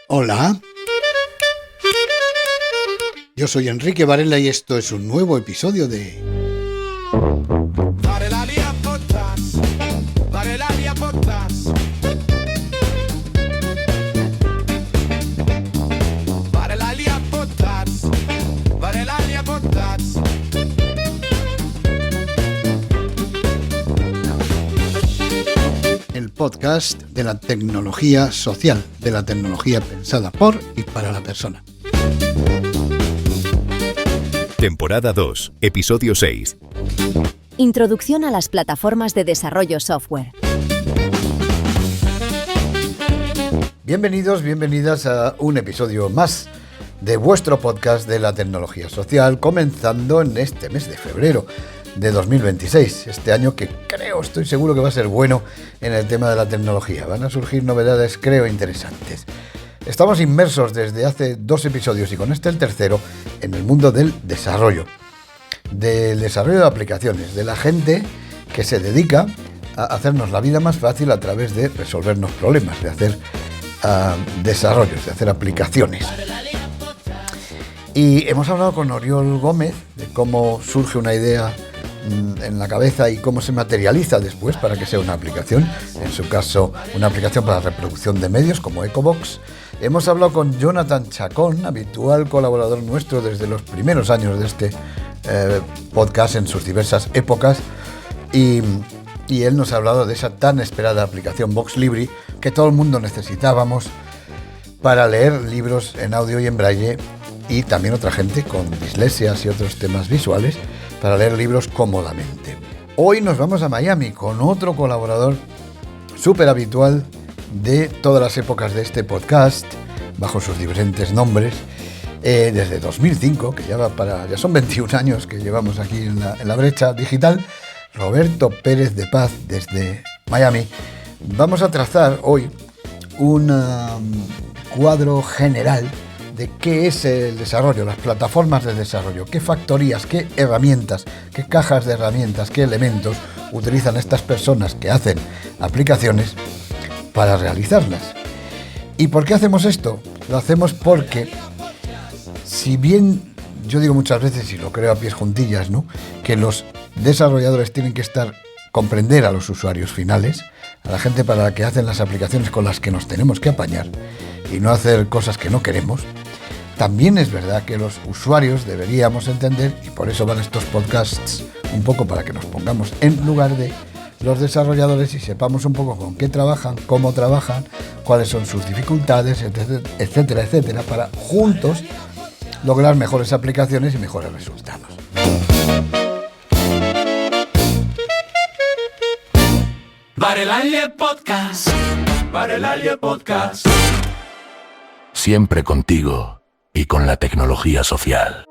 Hola, yo soy Enrique Varela y esto es un nuevo episodio de Varelalia Podcast. Varelalia Podcast. Varelalia Podcast. Varelalia Podcast. el podcast de la tecnología social, de la tecnología pensada por y para la persona. Temporada 2, episodio 6. Introducción a las plataformas de desarrollo software. Bienvenidos, bienvenidas a un episodio más de vuestro podcast de la tecnología social, comenzando en este mes de febrero de 2026, este año que estoy seguro que va a ser bueno en el tema de la tecnología. Van a surgir novedades, interesantes. Estamos inmersos desde hace 2 episodios y con este el tercero en el mundo del desarrollo de aplicaciones, de la gente que se dedica a hacernos la vida más fácil a través de resolvernos problemas, de hacer desarrollos, de hacer aplicaciones. Y hemos hablado con Oriol Gómez de cómo surge una idea en la cabeza y cómo se materializa después para que sea una aplicación, en su caso una aplicación para reproducción de medios como Ecobox. Hemos hablado con Jonathan Chacón, habitual colaborador nuestro desde los primeros años de este podcast en sus diversas épocas, y él nos ha hablado de esa tan esperada aplicación VoxLibri que todo el mundo necesitábamos para leer libros en audio y en braille, y también otra gente con dislesias y otros temas visuales para leer libros cómodamente. Hoy nos vamos a Miami con otro colaborador súper habitual de todas las épocas de este podcast, bajo sus diferentes nombres, desde 2005, que ya son 21 años que llevamos aquí en la brecha digital. Roberto Pérez de Paz, desde Miami. Vamos a trazar hoy un cuadro general de qué es el desarrollo, las plataformas de desarrollo, qué factorías, qué herramientas, qué cajas de herramientas, qué elementos utilizan estas personas que hacen aplicaciones para realizarlas. ¿Y por qué hacemos esto? Lo hacemos porque, si bien yo digo muchas veces, y lo creo a pies juntillas, ¿no?, que los desarrolladores tienen que comprender a los usuarios finales, a la gente para la que hacen las aplicaciones con las que nos tenemos que apañar y no hacer cosas que no queremos, también es verdad que los usuarios deberíamos entender, y por eso van estos podcasts un poco para que nos pongamos en lugar de los desarrolladores y sepamos un poco con qué trabajan, cómo trabajan, cuáles son sus dificultades, etcétera, etcétera, para juntos lograr mejores aplicaciones y mejores resultados. Varelalia Podcast. Varelalia Podcast. Siempre contigo y con la tecnología social.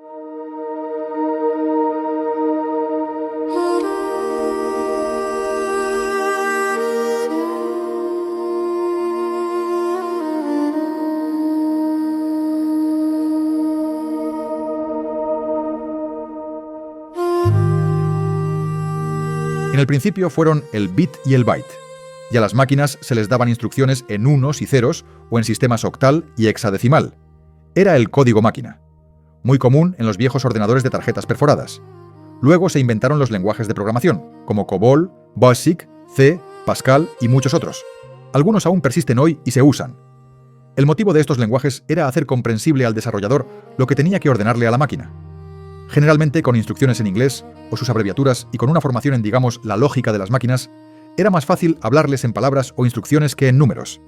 En el principio fueron el bit y el byte, y a las máquinas se les daban instrucciones en unos y ceros o en sistemas octal y hexadecimal. Era el código máquina, muy común en los viejos ordenadores de tarjetas perforadas. Luego se inventaron los lenguajes de programación, como COBOL, BASIC, C, Pascal y muchos otros. Algunos aún persisten hoy y se usan. El motivo de estos lenguajes era hacer comprensible al desarrollador lo que tenía que ordenarle a la máquina. Generalmente con instrucciones en inglés o sus abreviaturas y con una formación en, digamos, la lógica de las máquinas, era más fácil hablarles en palabras o instrucciones que en números.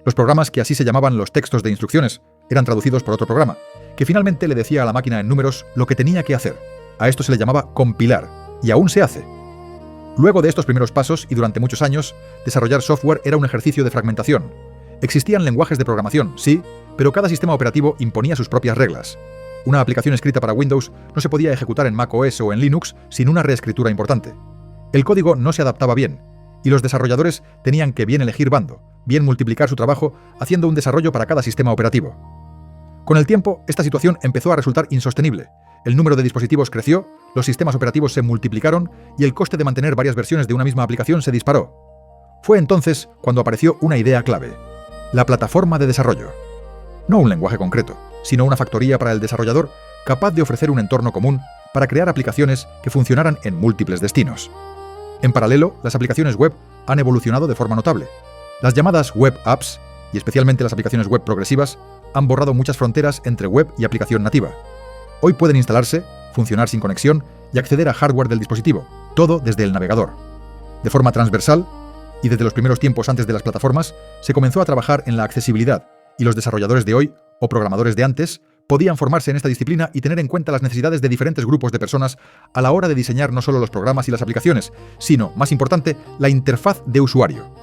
Los programas que así se llamaban los textos de instrucciones eran traducidos por otro programa, que finalmente le decía a la máquina en números lo que tenía que hacer. A esto se le llamaba compilar, y aún se hace. Luego de estos primeros pasos y durante muchos años, desarrollar software era un ejercicio de fragmentación. Existían lenguajes de programación, sí, pero cada sistema operativo imponía sus propias reglas. Una aplicación escrita para Windows no se podía ejecutar en macOS o en Linux sin una reescritura importante. El código no se adaptaba bien, y los desarrolladores tenían que bien elegir bando, bien multiplicar su trabajo haciendo un desarrollo para cada sistema operativo. Con el tiempo, esta situación empezó a resultar insostenible, El número de dispositivos creció, los sistemas operativos se multiplicaron y el coste de mantener varias versiones de una misma aplicación se disparó. Fue entonces cuando apareció una idea clave: la plataforma de desarrollo. No un lenguaje concreto, sino una factoría para el desarrollador capaz de ofrecer un entorno común para crear aplicaciones que funcionaran en múltiples destinos. En paralelo, las aplicaciones web han evolucionado de forma notable. Las llamadas web apps, y especialmente las aplicaciones web progresivas, han borrado muchas fronteras entre web y aplicación nativa. Hoy pueden instalarse, funcionar sin conexión y acceder a hardware del dispositivo, todo desde el navegador. De forma transversal, y desde los primeros tiempos antes de las plataformas, se comenzó a trabajar en la accesibilidad, y los desarrolladores de hoy, o programadores de antes, podían formarse en esta disciplina y tener en cuenta las necesidades de diferentes grupos de personas a la hora de diseñar no solo los programas y las aplicaciones, sino, más importante, la interfaz de usuario,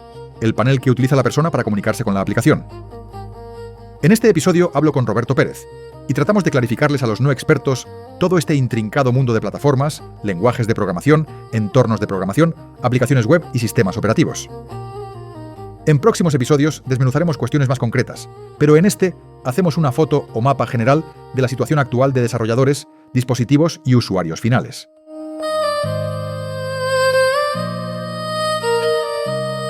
el panel que utiliza la persona para comunicarse con la aplicación. En este episodio hablo con Roberto Pérez, y tratamos de clarificarles a los no expertos todo este intrincado mundo de plataformas, lenguajes de programación, entornos de programación, aplicaciones web y sistemas operativos. En próximos episodios desmenuzaremos cuestiones más concretas, pero en este hacemos una foto o mapa general de la situación actual de desarrolladores, dispositivos y usuarios finales.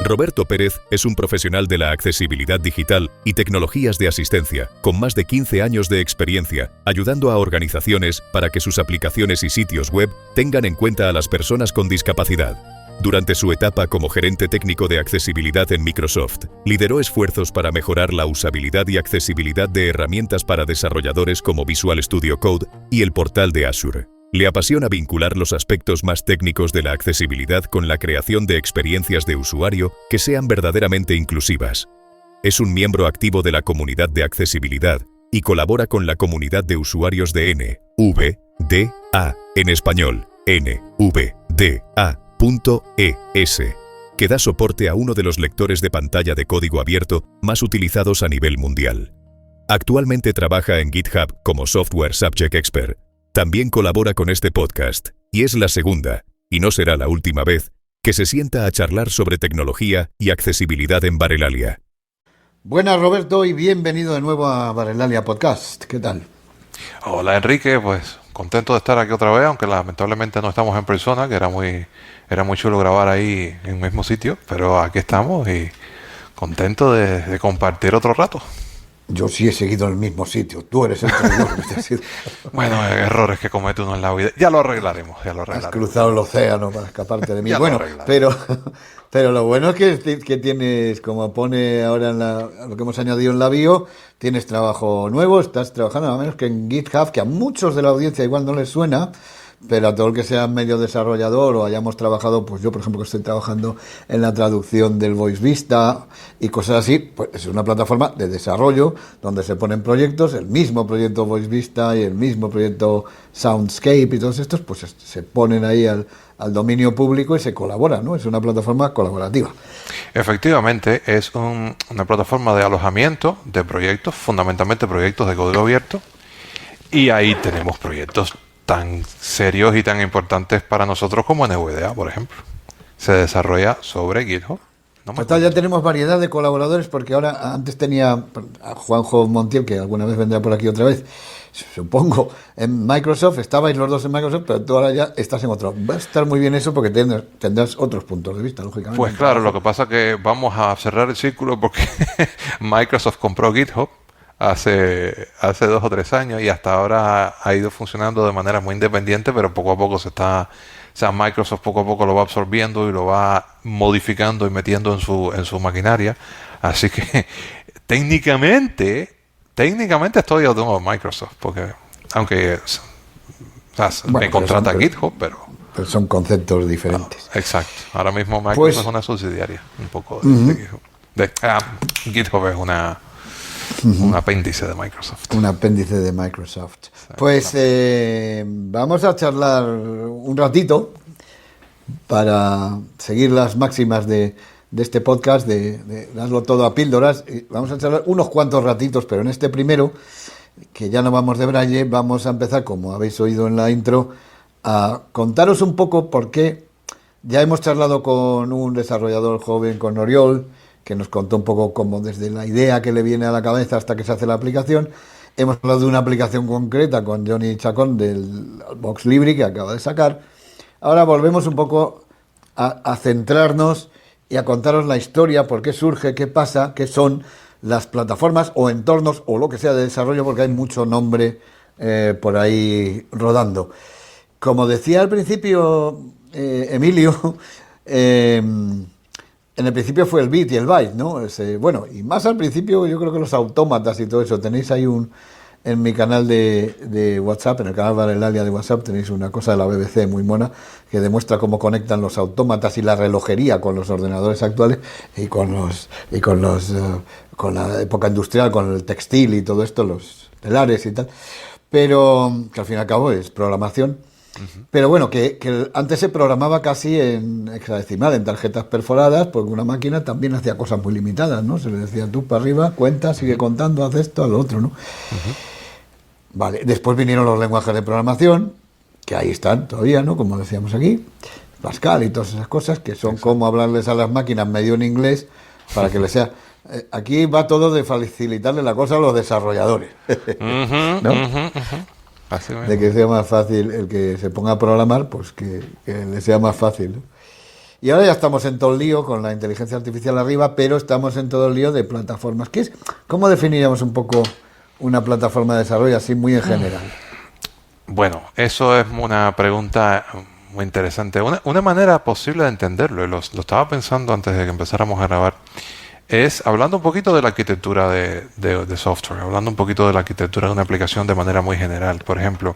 Roberto Pérez es un profesional de la accesibilidad digital y tecnologías de asistencia, con más de 15 años de experiencia, ayudando a organizaciones para que sus aplicaciones y sitios web tengan en cuenta a las personas con discapacidad. Durante su etapa como gerente técnico de accesibilidad en Microsoft, lideró esfuerzos para mejorar la usabilidad y accesibilidad de herramientas para desarrolladores como Visual Studio Code y el portal de Azure. Le apasiona vincular los aspectos más técnicos de la accesibilidad con la creación de experiencias de usuario que sean verdaderamente inclusivas. Es un miembro activo de la comunidad de accesibilidad y colabora con la comunidad de usuarios de NVDA, en español, NVDA.es, que da soporte a uno de los lectores de pantalla de código abierto más utilizados a nivel mundial. Actualmente trabaja en GitHub como Software Subject Expert. También colabora con este podcast, y es la segunda, y no será la última vez, que se sienta a charlar sobre tecnología y accesibilidad en Barelalia. Buenas, Roberto, y bienvenido de nuevo a Barelalia Podcast. ¿Qué tal? Hola, Enrique, pues contento de estar aquí otra vez, aunque lamentablemente no estamos en persona, que era muy chulo grabar ahí en el mismo sitio, pero aquí estamos y contento de compartir otro rato. Yo sí he seguido en el mismo sitio. Tú eres el traidor. Bueno, errores que comete uno en la vida. Ya lo arreglaremos. Has cruzado el océano para escaparte de mí. Bueno, pero lo bueno es que tienes, como pone ahora en lo que hemos añadido en la bio, tienes trabajo nuevo, estás trabajando nada menos que en GitHub, que a muchos de la audiencia igual no les suena, pero a todo el que sea medio desarrollador o hayamos trabajado, pues yo por ejemplo que estoy trabajando en la traducción del Voice Vista y cosas así, pues es una plataforma de desarrollo donde se ponen proyectos, el mismo proyecto Voice Vista y el mismo proyecto Soundscape y todos estos, pues se ponen ahí al dominio público y se colabora, ¿no? Es una plataforma colaborativa. Efectivamente, es una plataforma de alojamiento de proyectos, fundamentalmente proyectos de código abierto, y ahí tenemos proyectos tan serios y tan importantes para nosotros como NVDA, por ejemplo. Se desarrolla sobre GitHub. Ya tenemos variedad de colaboradores, porque ahora antes tenía a Juanjo Montiel, que alguna vez vendrá por aquí otra vez, supongo, en Microsoft, estabais los dos en Microsoft, pero tú ahora ya estás en otro. Va a estar muy bien eso porque tendrás otros puntos de vista, lógicamente. Pues claro, lo que pasa es que vamos a cerrar el círculo porque Microsoft compró GitHub hace 2 o 3 años y hasta ahora ha ido funcionando de manera muy independiente, pero poco a poco Microsoft poco a poco lo va absorbiendo y lo va modificando y metiendo en su maquinaria. Así que técnicamente estoy autónomo de Microsoft, porque aunque me contrata GitHub, pero son conceptos diferentes. Exacto. Ahora mismo Microsoft es una subsidiaria un poco de GitHub. GitHub es un apéndice de Microsoft. Un apéndice de Microsoft. Pues vamos a charlar un ratito para seguir las máximas de este podcast, de darlo todo a píldoras. Y vamos a charlar unos cuantos ratitos, pero en este primero, que ya no vamos de braille, vamos a empezar, como habéis oído en la intro, a contaros un poco por qué. Ya hemos charlado con un desarrollador joven, con Oriol, que nos contó un poco cómo desde la idea que le viene a la cabeza hasta que se hace la aplicación. hemos hablado de una aplicación concreta con Johnny Chacón del Vox Libri que acaba de sacar. Ahora volvemos un poco a centrarnos y a contaros la historia, por qué surge, qué pasa, qué son las plataformas o entornos o lo que sea de desarrollo, porque hay mucho nombre por ahí rodando. Como decía al principio Emilio, en el principio fue el bit y el byte, ¿no? Bueno, y más al principio yo creo que los autómatas y todo eso. Tenéis ahí en mi canal de WhatsApp, en el canal Varelalia de WhatsApp, tenéis una cosa de la BBC muy mona que demuestra cómo conectan los autómatas y la relojería con los ordenadores actuales y con la época industrial, con el textil y todo esto, los telares y tal. Pero que al fin y al cabo es programación. Pero bueno, que antes se programaba casi en hexadecimal, en tarjetas perforadas, porque una máquina también hacía cosas muy limitadas, ¿no? Se le decía tú para arriba, cuenta, sigue contando, haz esto, haz lo otro, ¿no? Vale, después vinieron los lenguajes de programación, que ahí están todavía, ¿no? Como decíamos aquí, Pascal y todas esas cosas, que son como hablarles a las máquinas medio en inglés, para que les sea... aquí va todo de facilitarle la cosa a los desarrolladores, ¿no? De que sea más fácil el que se ponga a programar, pues que le sea más fácil, ¿no? Y ahora ya estamos en todo el lío con la inteligencia artificial arriba, pero estamos en todo el lío de plataformas. ¿Cómo definiríamos un poco una plataforma de desarrollo así muy en general? Bueno, eso es una pregunta muy interesante. Una manera posible de entenderlo, y lo estaba pensando antes de que empezáramos a grabar, es hablando un poquito de la arquitectura de software, hablando un poquito de la arquitectura de una aplicación de manera muy general. Por ejemplo,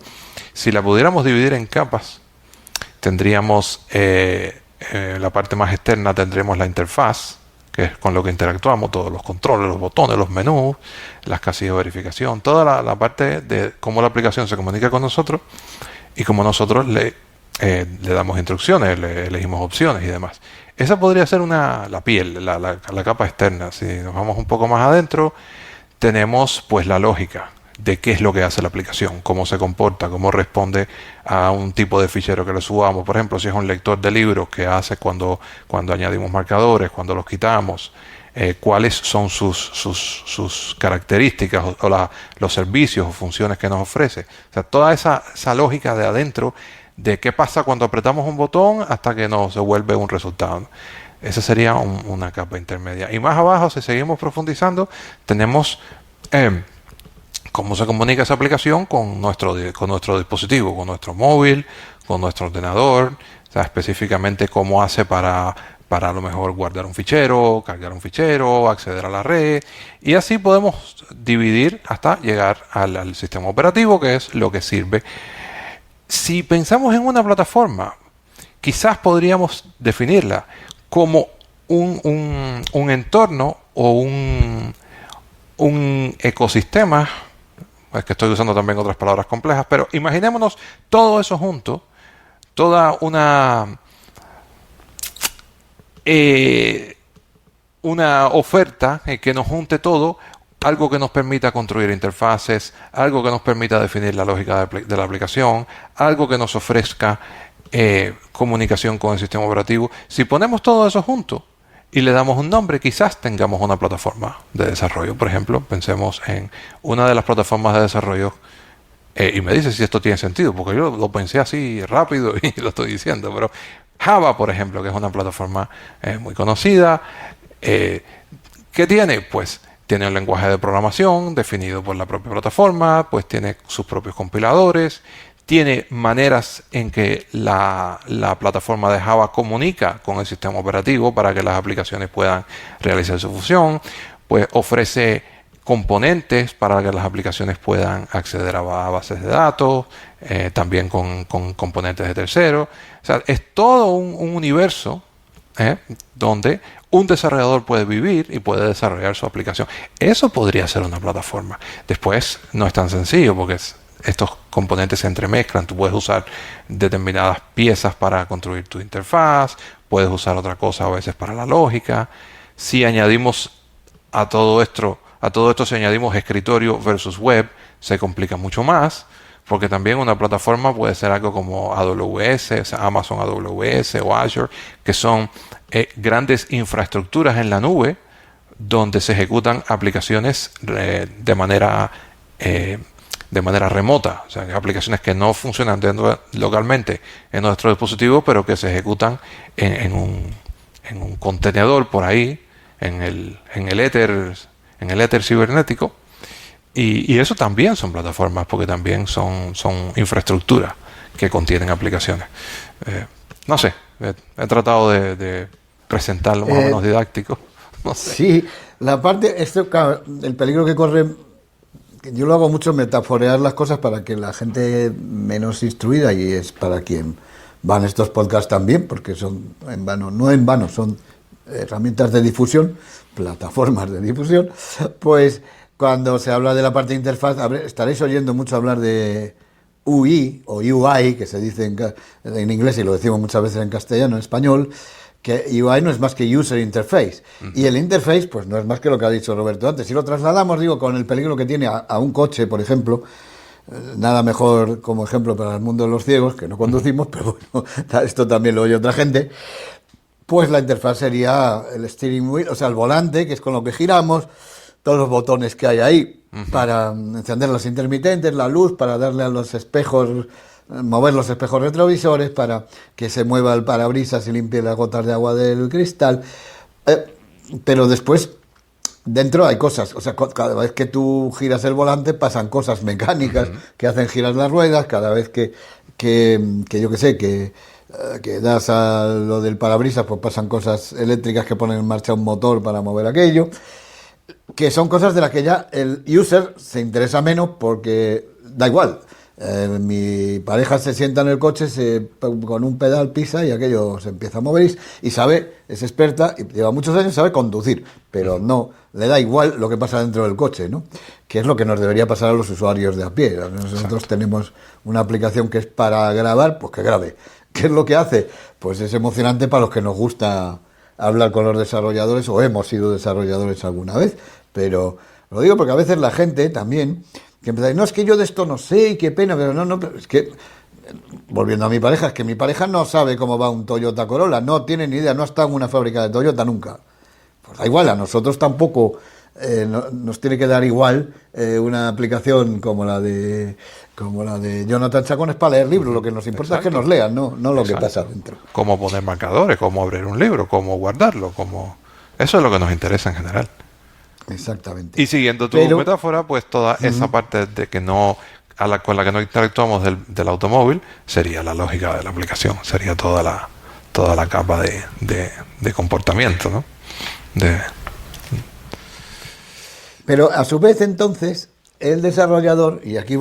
si la pudiéramos dividir en capas, tendríamos la parte más externa, tendremos la interfaz, que es con lo que interactuamos, todos los controles, los botones, los menús, las casillas de verificación, toda la parte de cómo la aplicación se comunica con nosotros y cómo nosotros le damos instrucciones, le elegimos opciones y demás. Esa podría ser la piel, la capa externa. Si nos vamos un poco más adentro, tenemos pues la lógica de qué es lo que hace la aplicación, cómo se comporta, cómo responde a un tipo de fichero que le subamos. Por ejemplo, si es un lector de libros, qué hace cuando añadimos marcadores, cuando los quitamos, cuáles son sus características o los servicios o funciones que nos ofrece. O sea, toda esa lógica de adentro de qué pasa cuando apretamos un botón hasta que nos devuelve un resultado. Esa sería una capa intermedia. Y más abajo, si seguimos profundizando, tenemos cómo se comunica esa aplicación con nuestro dispositivo, con nuestro móvil, con nuestro ordenador, o sea, específicamente cómo hace para a lo mejor guardar un fichero, cargar un fichero, acceder a la red, y así podemos dividir hasta llegar al sistema operativo, que es lo que sirve. Si pensamos en una plataforma, quizás podríamos definirla como un entorno o un ecosistema. Es que estoy usando también otras palabras complejas, pero imaginémonos todo eso junto, toda una oferta que nos junte todo, algo que nos permita construir interfaces, algo que nos permita definir la lógica de la aplicación, algo que nos ofrezca comunicación con el sistema operativo. Si ponemos todo eso junto y le damos un nombre, quizás tengamos una plataforma de desarrollo. Por ejemplo, pensemos en una de las plataformas de desarrollo, y me dice si esto tiene sentido, porque yo lo pensé así rápido y lo estoy diciendo, pero Java, por ejemplo, que es una plataforma muy conocida, ¿qué tiene? Pues tiene un lenguaje de programación definido por la propia plataforma, pues tiene sus propios compiladores, tiene maneras en que la plataforma de Java comunica con el sistema operativo para que las aplicaciones puedan realizar su función, pues ofrece componentes para que las aplicaciones puedan acceder a bases de datos, también con componentes de terceros. O sea, es todo un universo donde un desarrollador puede vivir y puede desarrollar su aplicación. Eso podría ser una plataforma. Después no es tan sencillo porque estos componentes se entremezclan. Tú puedes usar determinadas piezas para construir tu interfaz, puedes usar otra cosa a veces para la lógica. Si añadimos a todo esto si añadimos escritorio versus web, se complica mucho más, porque también una plataforma puede ser algo como AWS, o sea, Amazon AWS o Azure, que son grandes infraestructuras en la nube donde se ejecutan aplicaciones de manera de manera remota, o sea, aplicaciones que no funcionan localmente en nuestro dispositivo, pero que se ejecutan en un contenedor por ahí, en el éter cibernético, y eso también son plataformas, porque también son infraestructuras que contienen aplicaciones. No sé, he tratado de presentarlo más o menos didáctico. No sé. Sí, la parte, claro, el peligro que corre, yo lo hago mucho metaforear las cosas para que la gente menos instruida, y es para quien van estos podcasts también, porque son no en vano, son herramientas de difusión, plataformas de difusión. Pues cuando se habla de la parte de interfaz, estaréis oyendo mucho hablar de UI o UI, que se dice en inglés, y lo decimos muchas veces en castellano, en español, que UI no es más que User Interface. Y el interface, pues no es más que lo que ha dicho Roberto antes. Si lo trasladamos, digo, con el peligro que tiene a un coche, por ejemplo, nada mejor como ejemplo para el mundo de los ciegos, que no conducimos, pero bueno, esto también lo oye otra gente, pues la interfaz sería el steering wheel, o sea, el volante, que es con lo que giramos, todos los botones que hay ahí para encender los intermitentes, la luz, para darle a los espejos, mover los espejos retrovisores, para que se mueva el parabrisas y limpie las gotas de agua del cristal. Pero después, dentro hay cosas, o sea, cada vez que tú giras el volante pasan cosas mecánicas que hacen girar las ruedas, cada vez que yo qué sé, que das a lo del parabrisas, pues pasan cosas eléctricas que ponen en marcha un motor para mover aquello, que son cosas de las que ya el user se interesa menos, porque da igual. Mi pareja se sienta en el coche, con un pedal pisa y aquello se empieza a mover, y sabe, es experta y lleva muchos años, sabe conducir, pero no le da igual lo que pasa dentro del coche, ¿no? Que es lo que nos debería pasar a los usuarios de a pie. Nosotros tenemos una aplicación que es para grabar, pues que grabe. ¿Qué es lo que hace? Pues es emocionante para los que nos gusta hablar con los desarrolladores, o hemos sido desarrolladores alguna vez, pero lo digo porque a veces la gente también, que empieza a decir, no, es que yo de esto no sé, y qué pena, pero pero es que, volviendo a mi pareja, es que mi pareja no sabe cómo va un Toyota Corolla, no tiene ni idea, no ha estado en una fábrica de Toyota nunca. Pues da igual, a nosotros tampoco nos tiene que dar igual una aplicación como la de Jonathan Chacón, es para leer libros, lo que nos importa es que nos lean, no lo que pasa dentro. Cómo poner marcadores, cómo abrir un libro, cómo guardarlo, eso es lo que nos interesa en general. Exactamente. Y siguiendo tu metáfora, pues toda esa parte de que con la que no interactuamos del automóvil sería la lógica de la aplicación, sería toda la capa de comportamiento, ¿no? Pero a su vez, entonces, el desarrollador, y aquí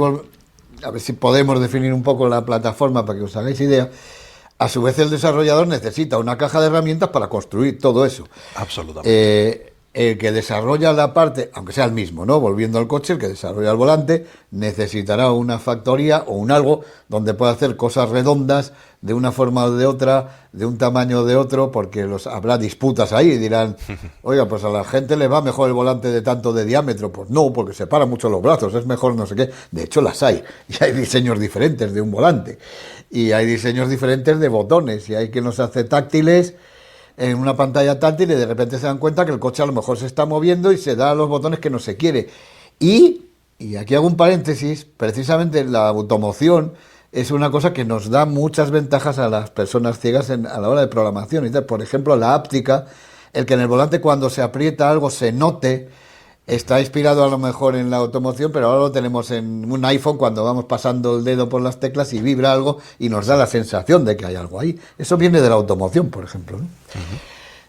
a ver si podemos definir un poco la plataforma para que os hagáis idea, a su vez el desarrollador necesita una caja de herramientas para construir todo eso. Absolutamente. El que desarrolla la parte, aunque sea el mismo, ¿no? Volviendo al coche, el que desarrolla el volante necesitará una factoría o un algo donde pueda hacer cosas redondas de una forma o de otra, de un tamaño o de otro, porque habrá disputas ahí y dirán, oiga, pues a la gente le va mejor el volante de tanto de diámetro. Pues no, porque separa mucho los brazos, es mejor no sé qué. De hecho las hay, y hay diseños diferentes de un volante, y hay diseños diferentes de botones, y hay que nos hace táctiles en una pantalla táctil, y de repente se dan cuenta que el coche a lo mejor se está moviendo y se da a los botones que no se quiere. Y aquí hago un paréntesis, precisamente la automoción es una cosa que nos da muchas ventajas a las personas ciegas a la hora de programación. Por ejemplo, la áptica, el que en el volante cuando se aprieta algo se note, está inspirado a lo mejor en la automoción, pero ahora lo tenemos en un iPhone cuando vamos pasando el dedo por las teclas y vibra algo y nos da la sensación de que hay algo ahí. Eso viene de la automoción, por ejemplo, ¿no?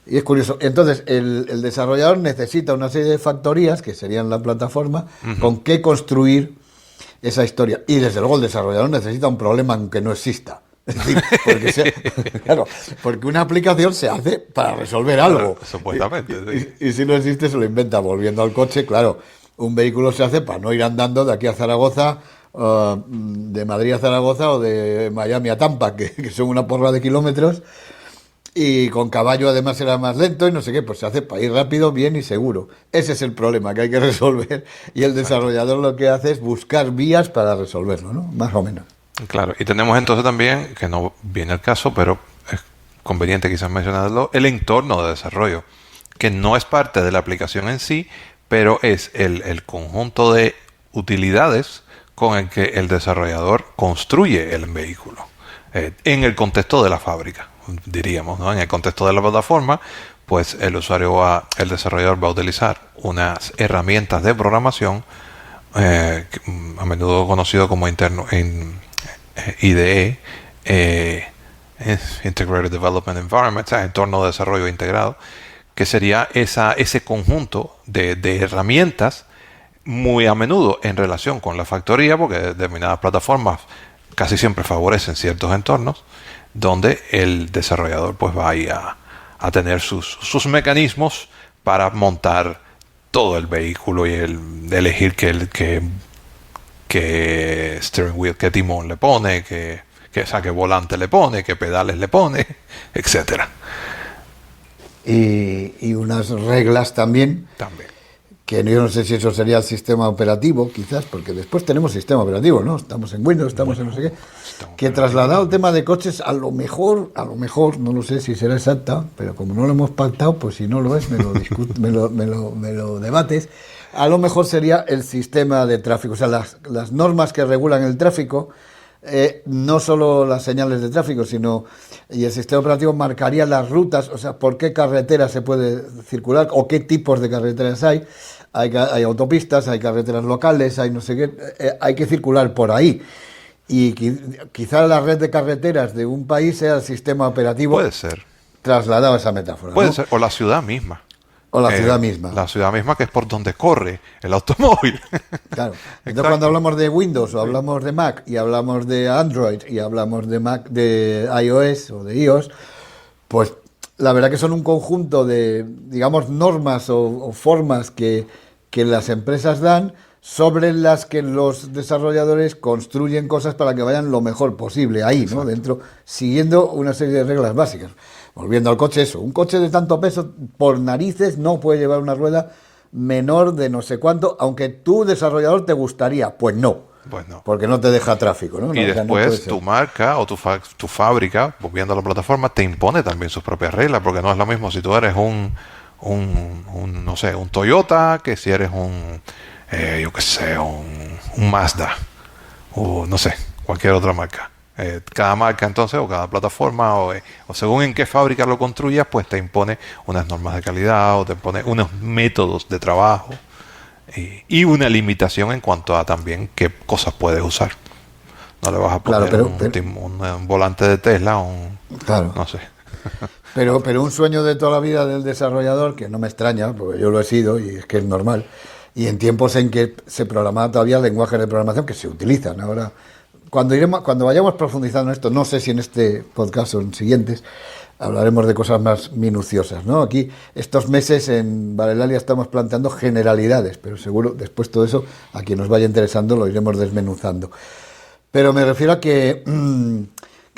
Y es curioso. Entonces, el desarrollador necesita una serie de factorías, que serían la plataforma, con qué construir esa historia. Y desde luego el desarrollador necesita un problema aunque no exista. Es decir, porque una aplicación se hace para resolver algo. Supuestamente. Y si no existe, se lo inventa. Volviendo al coche, claro, un vehículo se hace para no ir andando de aquí a Zaragoza, de Madrid a Zaragoza, o de Miami a Tampa, que son una porra de kilómetros, y con caballo además será más lento y no sé qué, pues se hace para ir rápido, bien y seguro. Ese es el problema que hay que resolver, y el desarrollador lo que hace es buscar vías para resolverlo, ¿no? Más o menos. Claro, y tenemos entonces también, que no viene al caso, pero es conveniente quizás mencionarlo, el entorno de desarrollo, que no es parte de la aplicación en sí, pero es el conjunto de utilidades con el que el desarrollador construye el vehículo. En el contexto de la fábrica, diríamos, ¿no? En el contexto de la plataforma, pues el desarrollador va a utilizar unas herramientas de programación, a menudo conocido como IDE, Integrated Development Environment, entorno de desarrollo integrado, que sería ese conjunto de herramientas muy a menudo en relación con la factoría, porque determinadas plataformas casi siempre favorecen ciertos entornos donde el desarrollador pues va ahí a tener sus mecanismos para montar todo el vehículo y elegir qué steering wheel, qué timón le pone, qué volante le pone, qué pedales le pone, etcétera. Y unas reglas también, que yo no sé si eso sería el sistema operativo, quizás, porque después tenemos sistema operativo, ¿no? Estamos en Windows, estamos en no sé qué, que trasladado el tema de coches, a lo mejor, no lo sé si será exacta, pero como no lo hemos pactado, pues si no lo es, me lo debates, a lo mejor sería el sistema de tráfico, o sea, las normas que regulan el tráfico, no solo las señales de tráfico, sino y el sistema operativo marcaría las rutas, o sea, por qué carreteras se puede circular o qué tipos de carreteras hay. Hay autopistas, hay carreteras locales, hay no sé qué, hay que circular por ahí. Y quizá la red de carreteras de un país sea el sistema operativo. Puede ser. Trasladado a esa metáfora. Puede ¿no? ser, o la ciudad misma. O la ciudad misma. La ciudad misma, que es por donde corre el automóvil. Claro. Entonces, cuando hablamos de Windows o hablamos de Mac y hablamos de Android y hablamos de Mac, de iOS o de iOS, pues la verdad que son un conjunto de, digamos, normas o formas que las empresas dan sobre las que los desarrolladores construyen cosas para que vayan lo mejor posible ahí, ¿no? Dentro, siguiendo una serie de reglas básicas. Volviendo al coche, eso, un coche de tanto peso, por narices, no puede llevar una rueda menor de no sé cuánto, aunque tu desarrollador te gustaría, pues no. Pues no. Porque no te deja tráfico, ¿no? Y o sea, después tu marca o tu fábrica, volviendo a la plataforma, te impone también sus propias reglas, porque no es lo mismo si tú eres un Toyota que si eres un Mazda o no sé, cualquier otra marca. Cada marca entonces o cada plataforma o según en qué fábrica lo construyas, pues te impone unas normas de calidad o te impone unos métodos de trabajo y una limitación en cuanto a también qué cosas puedes usar. No le vas a poner un volante de Tesla no sé. Pero un sueño de toda la vida del desarrollador, que no me extraña, porque yo lo he sido y es que es normal, y en tiempos en que se programaba todavía lenguajes de programación que se utilizan ahora. Cuando vayamos profundizando en esto, no sé si en este podcast o en siguientes, hablaremos de cosas más minuciosas, ¿no? Aquí, estos meses en Varelalia estamos planteando generalidades, pero seguro después todo eso, a quien nos vaya interesando, lo iremos desmenuzando. Pero me refiero a que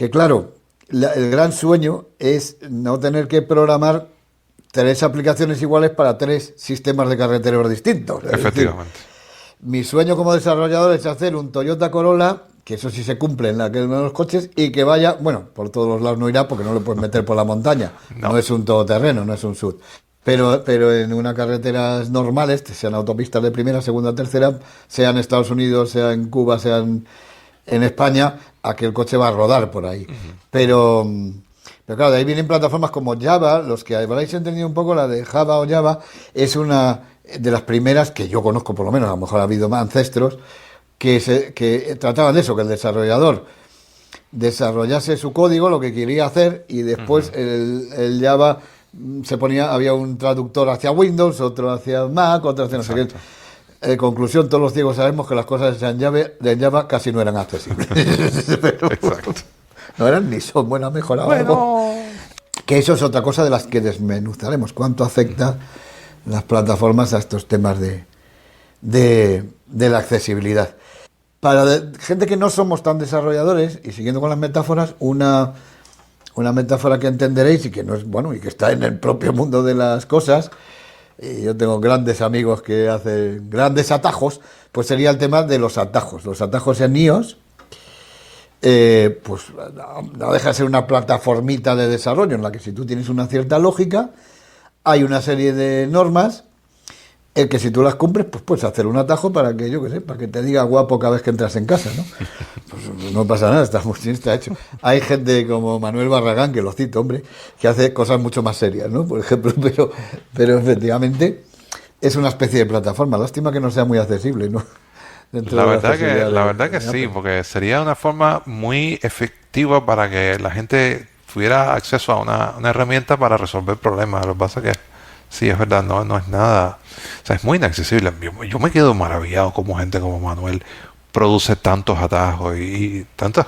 claro, el gran sueño es no tener que programar 3 aplicaciones iguales para 3 sistemas de carreteros distintos. Efectivamente. Es decir, mi sueño como desarrollador es hacer un Toyota Corolla, que eso sí se cumple en aquel de los coches, y que vaya, bueno, por todos los lados no irá porque no lo puedes meter por la montaña, no es un todoterreno, no es un SUV. Pero en unas carreteras normales, sean autopistas de primera, segunda, tercera, sea en Estados Unidos, sea en Cuba, sea en España, aquel coche va a rodar por ahí. Pero claro, de ahí vienen plataformas como Java, los que habréis entendido un poco, la de Java o Java, es una de las primeras que yo conozco, por lo menos, a lo mejor ha habido más ancestros, que trataban de eso, que el desarrollador desarrollase su código, lo que quería hacer, y después el Java había un traductor hacia Windows, otro hacia Mac, otro hacia no sé qué. En conclusión, todos los ciegos sabemos que las cosas de Java casi no eran accesibles. Pero, no eran ni son buenas mejoradas. Que eso es otra cosa de las que desmenuzaremos. ¿Cuánto afecta las plataformas a estos temas de la accesibilidad? Para gente que no somos tan desarrolladores, y siguiendo con las metáforas, una metáfora que entenderéis y que no es bueno y que está en el propio mundo de las cosas, y yo tengo grandes amigos que hacen grandes atajos, pues sería el tema de los atajos. Los atajos en iOS, pues no deja de ser una plataformita de desarrollo en la que si tú tienes una cierta lógica, hay una serie de normas el que si tú las cumples, pues puedes hacer un atajo para que, yo qué sé, para que te diga guapo cada vez que entras en casa, ¿no? Pues no pasa nada, está muy bien, está hecho. Hay gente como Manuel Barragán, que lo cito, hombre, que hace cosas mucho más serias, ¿no? Por ejemplo, pero efectivamente es una especie de plataforma. Lástima que no sea muy accesible, ¿no? La verdad que sí, porque sería una forma muy efectiva para que la gente tuviera acceso a una herramienta para resolver problemas. Lo que pasa que sí, es verdad, no es nada. O sea, es muy inaccesible. Yo me quedo maravillado como gente como Manuel produce tantos atajos y tantas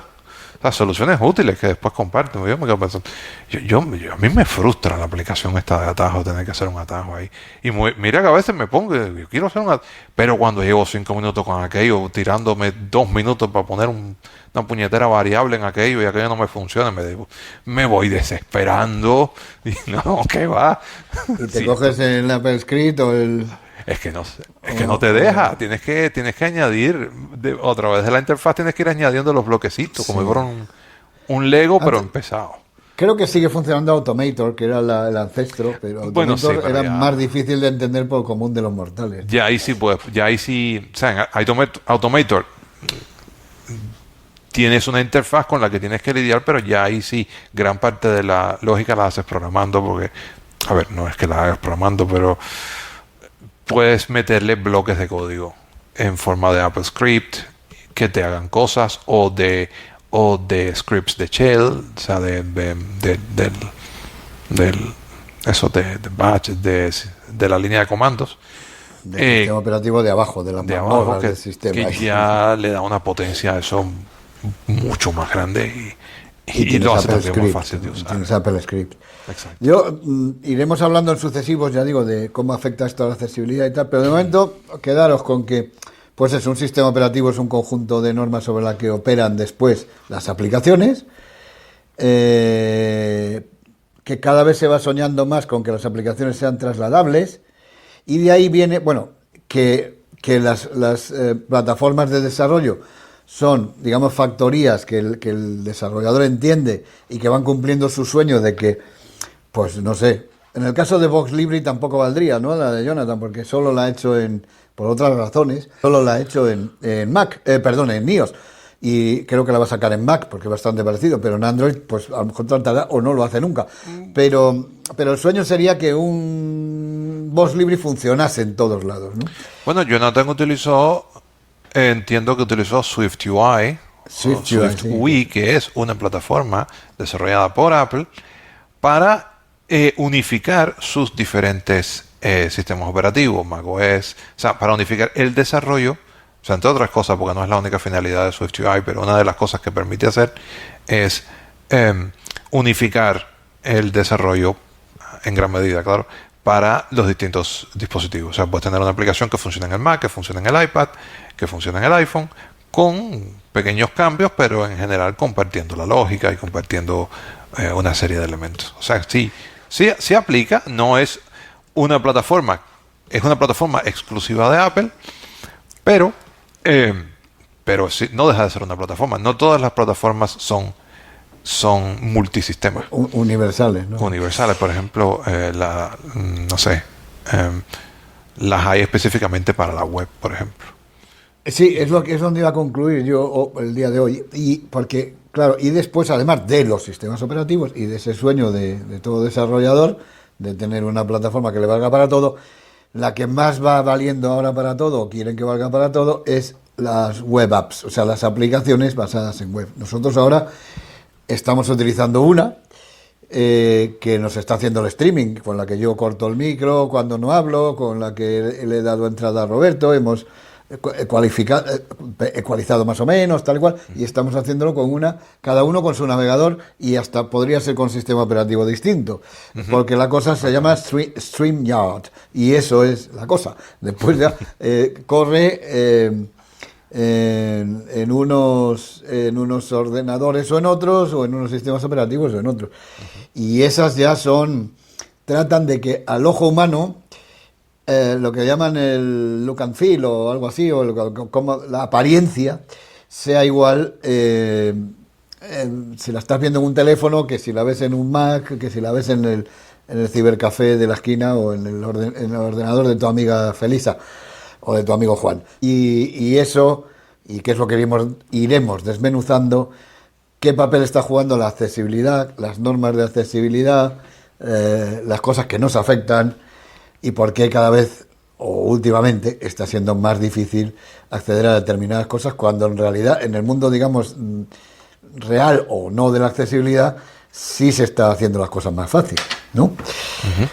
soluciones útiles que después comparten. Yo me quedo pensando, a mí me frustra la aplicación esta de atajos, tener que hacer un atajo ahí. Y mira que a veces me pongo, yo quiero hacer un atajo, pero cuando llevo 5 minutos con aquello, tirándome 2 minutos para poner una puñetera variable en aquello y aquello no me funciona, me voy desesperando y no, ¿qué va? Y te coges el Apple Script o el... Es que no te deja, tienes que añadir, a través de la interfaz tienes que ir añadiendo los bloquecitos, como si fuera un Lego, pero empezado. Creo que sigue funcionando Automator, que era el ancestro, pero Automator era más difícil de entender por el común de los mortales. Ya ahí sí, o sea, en Automator tienes una interfaz con la que tienes que lidiar, pero ya ahí sí, gran parte de la lógica la haces programando, porque, a ver, no es que la hagas programando, pero puedes meterle bloques de código en forma de Apple Script que te hagan cosas o de scripts de shell, o sea, de batch, de la línea de comandos. Del sistema operativo de abajo, de abajo, del sistema. Que ya le da una potencia a eso mucho más grande y lo hace también más fácil de usar. Tienes Apple Script. Exacto. Yo iremos hablando en sucesivos, ya digo, de cómo afecta esto a la accesibilidad y tal, pero de momento quedaros con que pues es un sistema operativo, es un conjunto de normas sobre la que operan después las aplicaciones, que cada vez se va soñando más con que las aplicaciones sean trasladables, y de ahí viene, bueno, que las plataformas de desarrollo son, digamos, factorías que el desarrollador entiende y que van cumpliendo su sueño de que, pues no sé, en el caso de Vox Libri tampoco valdría, ¿no? La de Jonathan, porque solo la ha hecho por otras razones, solo la ha hecho en Mac, en iOS. Y creo que la va a sacar en Mac, porque es bastante parecido, pero en Android, pues a lo mejor tratará o no lo hace nunca. Pero el sueño sería que un Vox Libri funcionase en todos lados, ¿no? Bueno, Jonathan entiendo que utilizó SwiftUI, SwiftUI, que es una plataforma desarrollada por Apple para unificar sus diferentes sistemas operativos, macOS, o sea, para unificar el desarrollo, o sea, entre otras cosas, porque no es la única finalidad de SwiftUI, pero una de las cosas que permite hacer es unificar el desarrollo en gran medida, claro, para los distintos dispositivos. O sea, puedes tener una aplicación que funcione en el Mac, que funcione en el iPad, que funcione en el iPhone, con pequeños cambios, pero en general compartiendo la lógica y compartiendo una serie de elementos. O sea, sí aplica, no es una plataforma, es una plataforma exclusiva de Apple, pero sí, no deja de ser una plataforma. No todas las plataformas son multisistemas. Universales, ¿no? Universales, por ejemplo, las hay específicamente para la web, por ejemplo. Sí, es donde iba a concluir yo el día de hoy. Y porque, claro, y después, además de los sistemas operativos y de ese sueño de todo desarrollador, de tener una plataforma que le valga para todo, la que más va valiendo ahora para todo, o quieren que valga para todo, es las web apps, o sea, las aplicaciones basadas en web. Nosotros ahora estamos utilizando una que nos está haciendo el streaming, con la que yo corto el micro cuando no hablo, con la que le he dado entrada a Roberto, hemos ecualizado más o menos, tal y cual, y estamos haciéndolo con cada uno con su navegador, y hasta podría ser con sistema operativo distinto, porque la cosa se llama StreamYard, y eso es la cosa. Después ya corre en unos ordenadores o en otros, o en unos sistemas operativos o en otros. Y esas ya tratan de que al ojo humano lo que llaman el look and feel o algo así, o como la apariencia sea igual si la estás viendo en un teléfono que si la ves en un Mac, que si la ves en en el cibercafé de la esquina o en el ordenador de tu amiga Felisa o de tu amigo Juan. Y eso, y que es lo que iremos desmenuzando, qué papel está jugando la accesibilidad, las normas de accesibilidad, las cosas que nos afectan y por qué cada vez o últimamente está siendo más difícil acceder a determinadas cosas cuando en realidad en el mundo, digamos, real o no de la accesibilidad, sí se está haciendo las cosas más fáciles, ¿no? Uh-huh.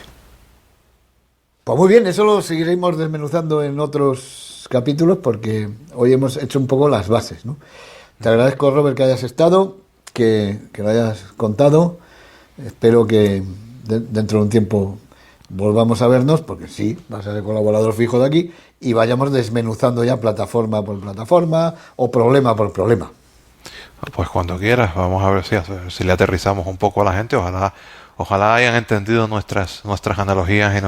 Pues muy bien, eso lo seguiremos desmenuzando en otros capítulos porque hoy hemos hecho un poco las bases, ¿no? Te agradezco, Robert, que hayas estado, que lo hayas contado. Espero que dentro de un tiempo volvamos a vernos, porque sí, vas a ser colaborador fijo de aquí, y vayamos desmenuzando ya plataforma por plataforma o problema por problema. Pues cuando quieras, vamos a ver si le aterrizamos un poco a la gente. Ojalá hayan entendido nuestras analogías y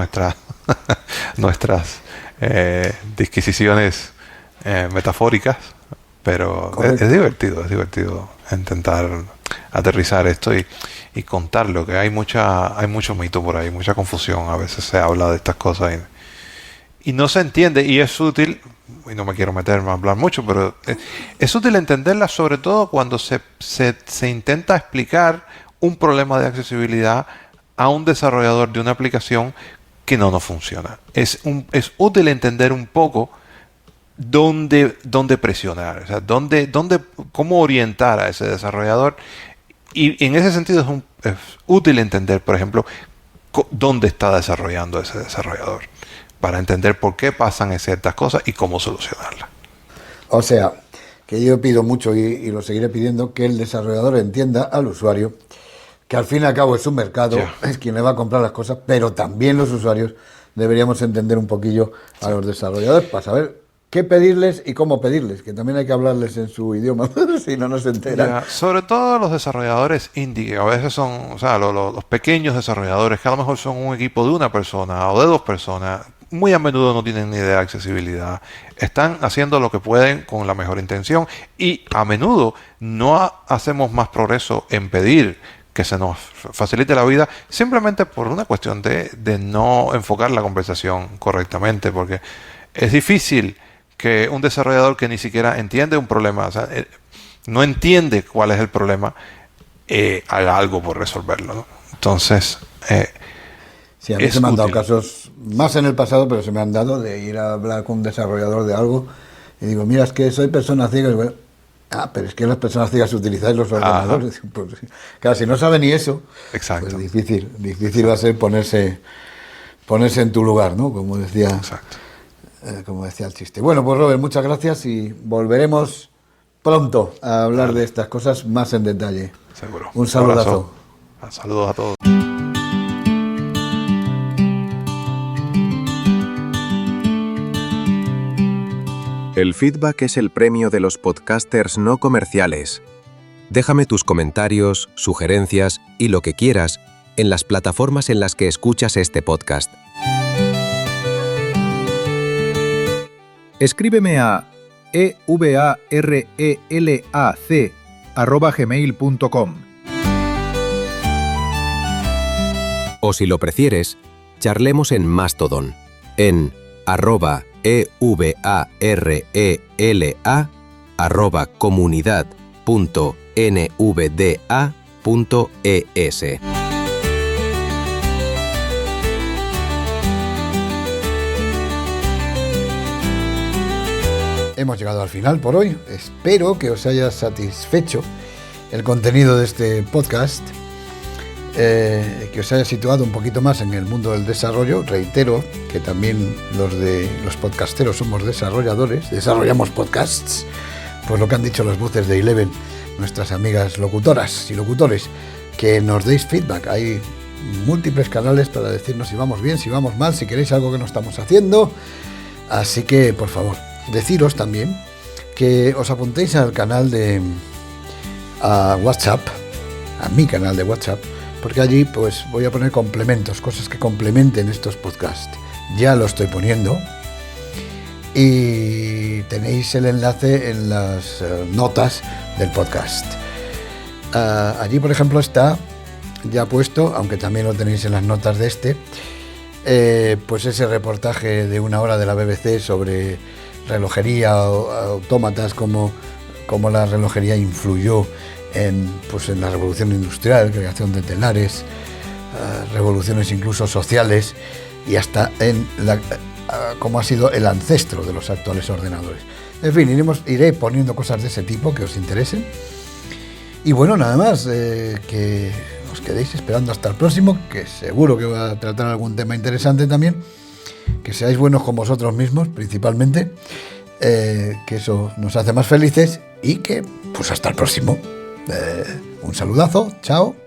nuestras disquisiciones metafóricas, pero es divertido intentar aterrizar esto y contarlo, que hay mucho mito por ahí, mucha confusión. A veces se habla de estas cosas y no se entiende, y es útil, y no me quiero meterme a hablar mucho, pero es útil entenderlas, sobre todo cuando se intenta explicar un problema de accesibilidad a un desarrollador de una aplicación que no funciona. Es útil entender un poco dónde presionar, o sea, cómo orientar a ese desarrollador, y en ese sentido es útil entender, por ejemplo, dónde está desarrollando ese desarrollador, para entender por qué pasan ciertas cosas y cómo solucionarlas. O sea, que yo pido mucho y lo seguiré pidiendo, que el desarrollador entienda al usuario, que al fin y al cabo es un mercado, es quien le va a comprar las cosas, pero también los usuarios deberíamos entender un poquillo a los desarrolladores para saber qué pedirles y cómo pedirles, que también hay que hablarles en su idioma, si no se enteran. Sobre todo los desarrolladores indie, que a veces son, o sea, los pequeños desarrolladores, que a lo mejor son un equipo de una persona o de dos personas, muy a menudo no tienen ni idea de accesibilidad. Están haciendo lo que pueden con la mejor intención y a menudo no hacemos más progreso en pedir que se nos facilite la vida simplemente por una cuestión de no enfocar la conversación correctamente, porque es difícil que un desarrollador que ni siquiera entiende un problema, o sea, no entiende cuál es el problema, haga algo por resolverlo, ¿no? Entonces, sí, a mí se me han dado casos, más en el pasado, pero se me han dado de ir a hablar con un desarrollador de algo y digo, mira, es que soy persona ciega. Y bueno, pero es que las personas ciegas utilizáis los ordenadores. Pues, claro, si no sabe ni eso, exacto, pues difícil va a ser ponerse en tu lugar, ¿no? Como decía. Exacto. Como decía el chiste. Bueno, pues Robert, muchas gracias y volveremos pronto a hablar de estas cosas más en detalle. Seguro. Un saludazo. Saludos a todos. El feedback es el premio de los podcasters no comerciales. Déjame tus comentarios, sugerencias y lo que quieras en las plataformas en las que escuchas este podcast. Escríbeme a evarelac@gmail.com. O si lo prefieres, charlemos en Mastodon, en @evarela@comunidad.nvda.es. Hemos llegado al final por hoy. Espero que os haya satisfecho el contenido de este podcast, que os haya situado un poquito más en el mundo del desarrollo. Reitero que también los podcasteros somos desarrolladores, desarrollamos podcasts, pues lo que han dicho las voces de Eleven, nuestras amigas locutoras y locutores, que nos deis feedback. Hay múltiples canales para decirnos si vamos bien, si vamos mal, si queréis algo que no estamos haciendo. Así que, por favor, deciros también que os apuntéis al canal a WhatsApp, a mi canal de WhatsApp, porque allí pues voy a poner complementos, cosas que complementen estos podcasts. Ya lo estoy poniendo y tenéis el enlace en las notas del podcast. Allí, por ejemplo, está ya puesto, aunque también lo tenéis en las notas de este, pues ese reportaje de 1 hora de la BBC sobre relojería, autómatas, cómo la relojería influyó en la revolución industrial, creación de telares, revoluciones incluso sociales, y hasta en cómo ha sido el ancestro de los actuales ordenadores. En fin, iré poniendo cosas de ese tipo que os interesen. Y bueno, nada más, que os quedéis esperando hasta el próximo, que seguro que va a tratar algún tema interesante también, que seáis buenos con vosotros mismos principalmente, que eso nos hace más felices, y que pues hasta el próximo. Un saludazo, chao.